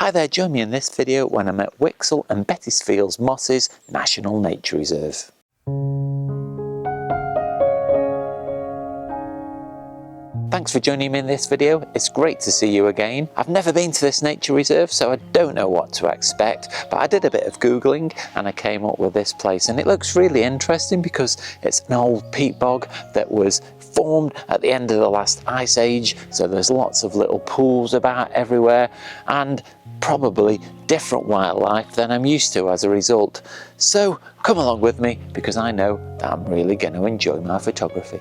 Hi there, join me in this video when I'm at Whixall and Bettisfield's Mosses National Nature Reserve. Thanks for joining me in this video. It's great to see you again. I've never been to this nature reserve, so I don't know what to expect, but I did a bit of Googling and I came up with this place, and it looks really interesting because it's an old peat bog that was formed at the end of the last ice age, so there's lots of little pools about everywhere and probably different wildlife than I'm used to as a result. So come along with me because I know that I'm really going to enjoy my photography.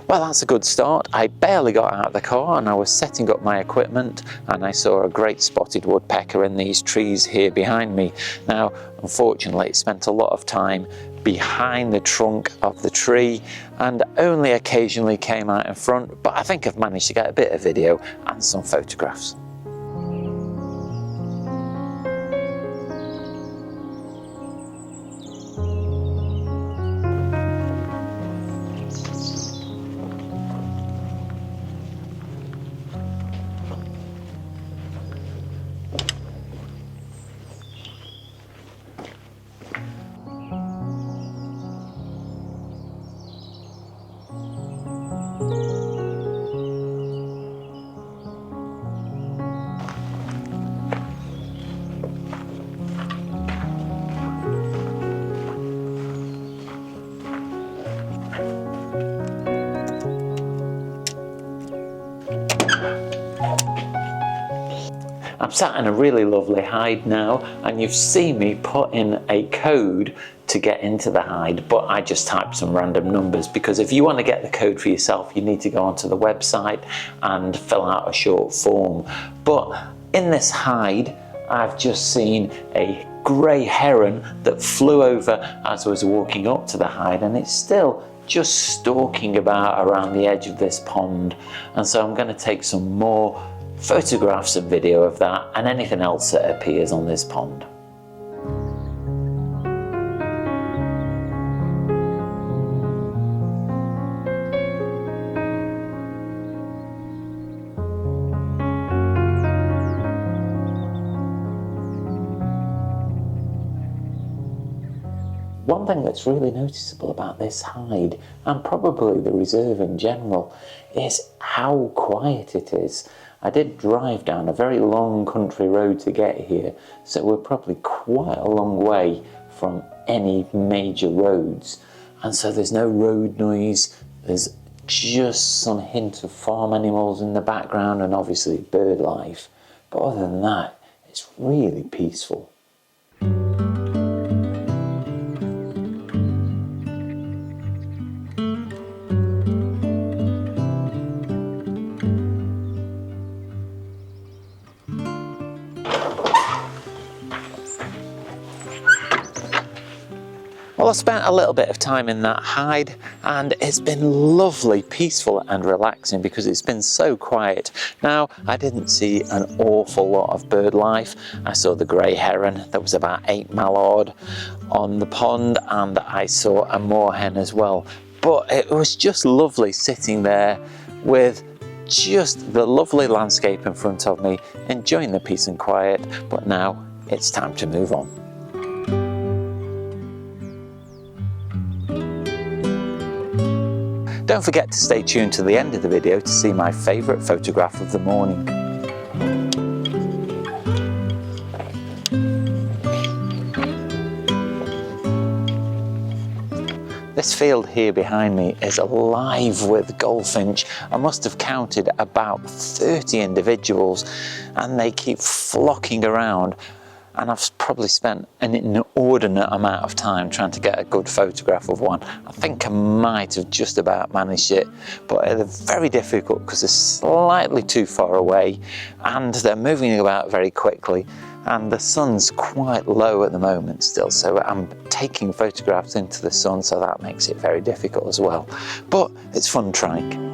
Well, that's a good start. I barely got out of the car and I was setting up my equipment and I saw a great spotted woodpecker in these trees here behind me. Now, unfortunately, it spent a lot of time behind the trunk of the tree and only occasionally came out in front, but I think I've managed to get a bit of video and some photographs. I'm sat in a really lovely hide now, and you've seen me put in a code to get into the hide, but I just typed some random numbers because if you want to get the code for yourself, you need to go onto the website and fill out a short form. But in this hide, I've just seen a grey heron that flew over as I was walking up to the hide, and it's still just stalking about around the edge of this pond. And so I'm going to take some more photographs and video of that and anything else that appears on this pond. One thing that's really noticeable about this hide, and probably the reserve in general, is how quiet it is. I did drive down a very long country road to get here, so we're probably quite a long way from any major roads. And so there's no road noise, there's just some hint of farm animals in the background and obviously bird life. But other than that, it's really peaceful. Well, I spent a little bit of time in that hide and it's been lovely, peaceful and relaxing because it's been so quiet. Now, I didn't see an awful lot of bird life. I saw the grey heron, there was about 8 mallard on the pond, and I saw a moorhen as well. But it was just lovely sitting there with just the lovely landscape in front of me, enjoying the peace and quiet. But now it's time to move on. Don't forget to stay tuned to the end of the video to see my favourite photograph of the morning. This field here behind me is alive with goldfinch. I must have counted about 30 individuals and they keep flocking around. And I've probably spent an inordinate amount of time trying to get a good photograph of one. I think I might have just about managed it, but they're very difficult because they're slightly too far away and they're moving about very quickly, and the sun's quite low at the moment still, so I'm taking photographs into the sun, so that makes it very difficult as well. But it's fun trying.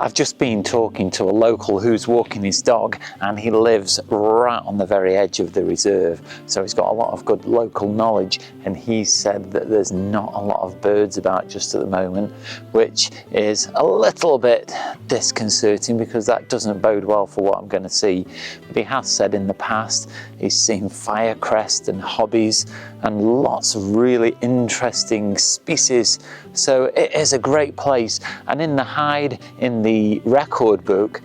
I've just been talking to a local who's walking his dog, and he lives right on the very edge of the reserve, so he's got a lot of good local knowledge, and he said that there's not a lot of birds about just at the moment, which is a little bit disconcerting because that doesn't bode well for what I'm going to see. But he has said in the past he's seen firecrest and hobbies and lots of really interesting species, so it is a great place. And in the hide in the record book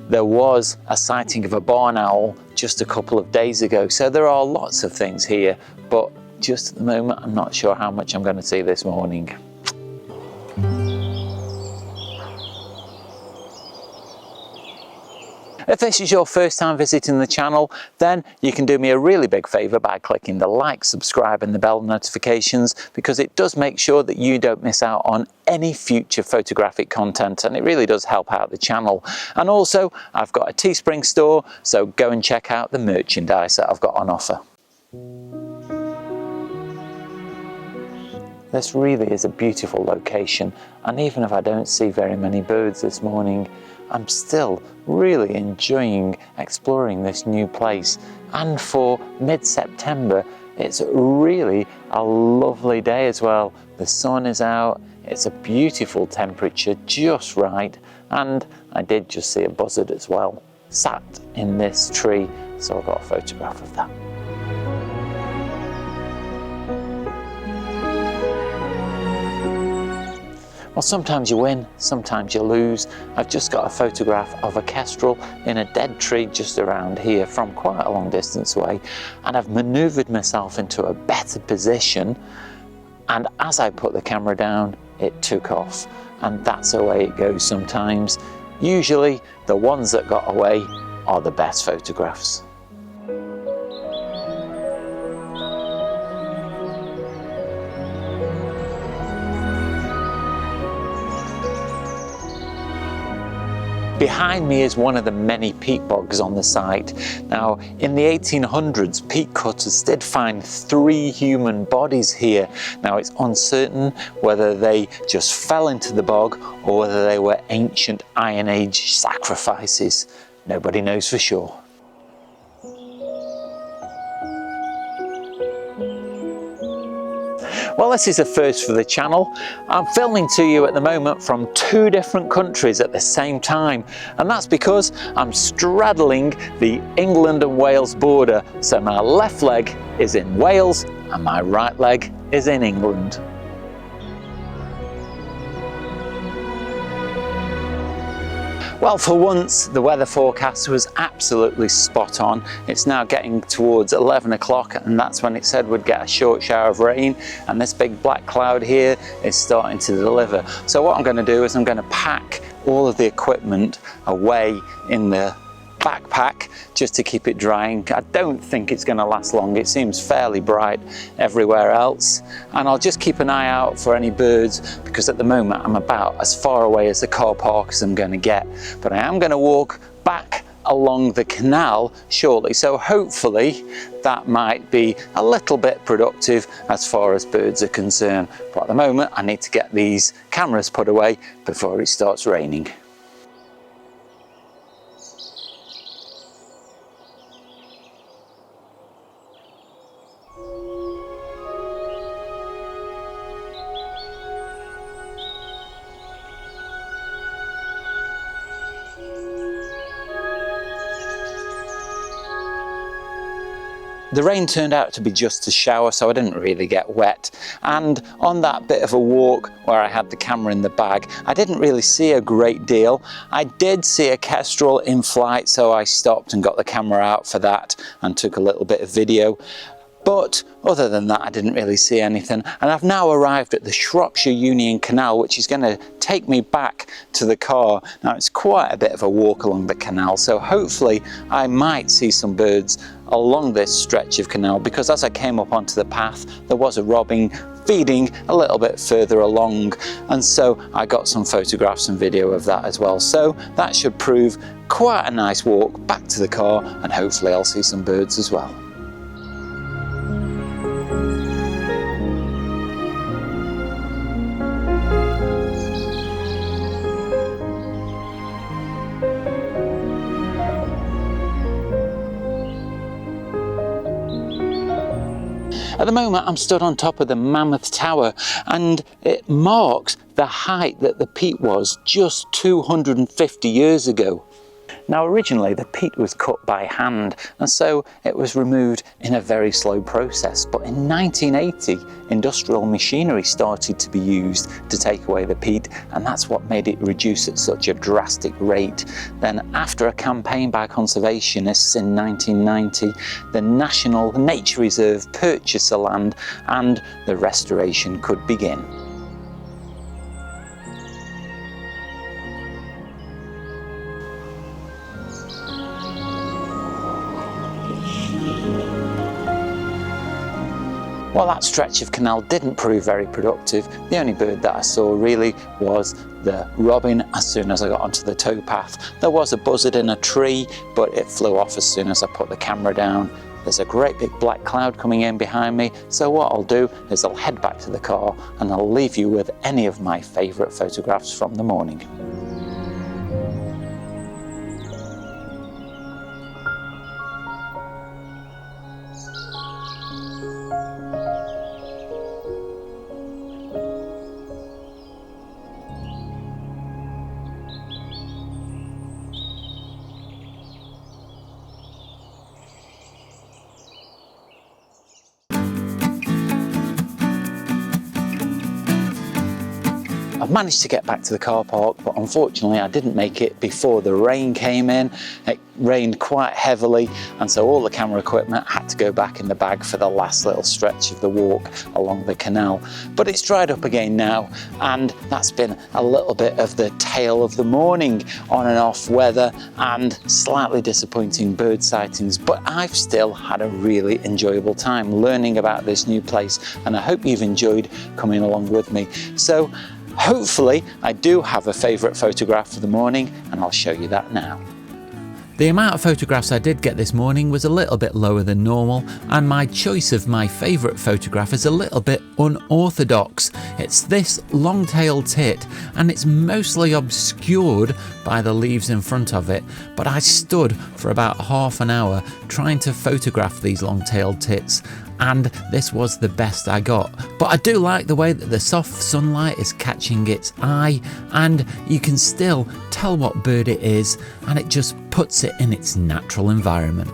there was a sighting of a barn owl just a couple of days ago, so there are lots of things here, but just at the moment I'm not sure how much I'm going to see this morning. If this is your first time visiting the channel, then you can do me a really big favour by clicking the like, subscribe and the bell notifications, because it does make sure that you don't miss out on any future photographic content, and it really does help out the channel. And also I've got a Teespring store, so go and check out the merchandise that I've got on offer. This really is a beautiful location, and even if I don't see very many birds this morning, I'm still really enjoying exploring this new place. And for mid-September, it's really a lovely day as well. The sun is out, it's a beautiful temperature, just right, and I did just see a buzzard as well, sat in this tree, so I got a photograph of that. Well, sometimes you win, sometimes you lose. I've just got a photograph of a kestrel in a dead tree just around here from quite a long distance away, and I've manoeuvred myself into a better position, and as I put the camera down it took off, and that's the way it goes sometimes. Usually the ones that got away are the best photographs. Behind me is one of the many peat bogs on the site. Now, in the 1800s, peat cutters did find 3 human bodies here. Now, it's uncertain whether they just fell into the bog or whether they were ancient Iron Age sacrifices. Nobody knows for sure. Well, this is a first for the channel. I'm filming to you at the moment from 2 different countries at the same time, and that's because I'm straddling the England and Wales border. So my left leg is in Wales and my right leg is in England. Well, for once the weather forecast was absolutely spot on. It's now getting towards 11 o'clock, and that's when it said we'd get a short shower of rain, and this big black cloud here is starting to deliver. So what I'm going to do is I'm going to pack all of the equipment away in the backpack just to keep it drying. I don't think it's going to last long. It seems fairly bright everywhere else, and I'll just keep an eye out for any birds, because at the moment I'm about as far away as the car park as I'm going to get. But I am going to walk back along the canal shortly, so hopefully that might be a little bit productive as far as birds are concerned. But at the moment I need to get these cameras put away before it starts raining. The rain turned out to be just a shower, so I didn't really get wet. And on that bit of a walk where I had the camera in the bag, I didn't really see a great deal. I did see a kestrel in flight, so I stopped and got the camera out for that and took a little bit of video. But other than that, I didn't really see anything. And I've now arrived at the Shropshire Union Canal, which is going to take me back to the car. Now, it's quite a bit of a walk along the canal, so hopefully I might see some birds along this stretch of canal, because as I came up onto the path, there was a robin feeding a little bit further along, and so I got some photographs and video of that as well. So that should prove quite a nice walk back to the car, and hopefully I'll see some birds as well. At the moment I'm stood on top of the Mammoth Tower, and it marks the height that the peat was just 250 years ago. Now originally the peat was cut by hand, and so it was removed in a very slow process, but in 1980 industrial machinery started to be used to take away the peat, and that's what made it reduce at such a drastic rate. Then after a campaign by conservationists in 1990, the National Nature Reserve purchased the land and the restoration could begin. Well, that stretch of canal didn't prove very productive. The only bird that I saw really was the robin as soon as I got onto the towpath. There was a buzzard in a tree, but it flew off as soon as I put the camera down. There's a great big black cloud coming in behind me, so what I'll do is I'll head back to the car and I'll leave you with any of my favourite photographs from the morning. I've managed to get back to the car park, but unfortunately I didn't make it before the rain came in. It rained quite heavily, and so all the camera equipment had to go back in the bag for the last little stretch of the walk along the canal. But it's dried up again now, and that's been a little bit of the tale of the morning. On and off weather and slightly disappointing bird sightings, but I've still had a really enjoyable time learning about this new place, and I hope you've enjoyed coming along with me. So hopefully I do have a favourite photograph of the morning, and I'll show you that now. The amount of photographs I did get this morning was a little bit lower than normal, and my choice of my favourite photograph is a little bit unorthodox. It's this long-tailed tit, and it's mostly obscured by the leaves in front of it, but I stood for about half an hour trying to photograph these long-tailed tits, and this was the best I got. But I do like the way that the soft sunlight is catching its eye, and you can still tell what bird it is, and it just puts it in its natural environment.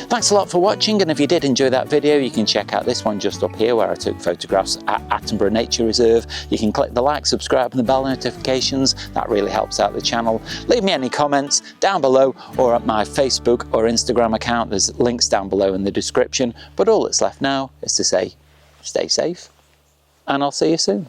Thanks a lot for watching, and if you did enjoy that video, you can check out this one just up here where I took photographs at Attenborough Nature Reserve. You can click the like, subscribe and the bell notifications. That really helps out the channel. Leave me any comments down below or at my Facebook or Instagram account. There's links down below in the description. But all that's left now is to say, stay safe, and I'll see you soon.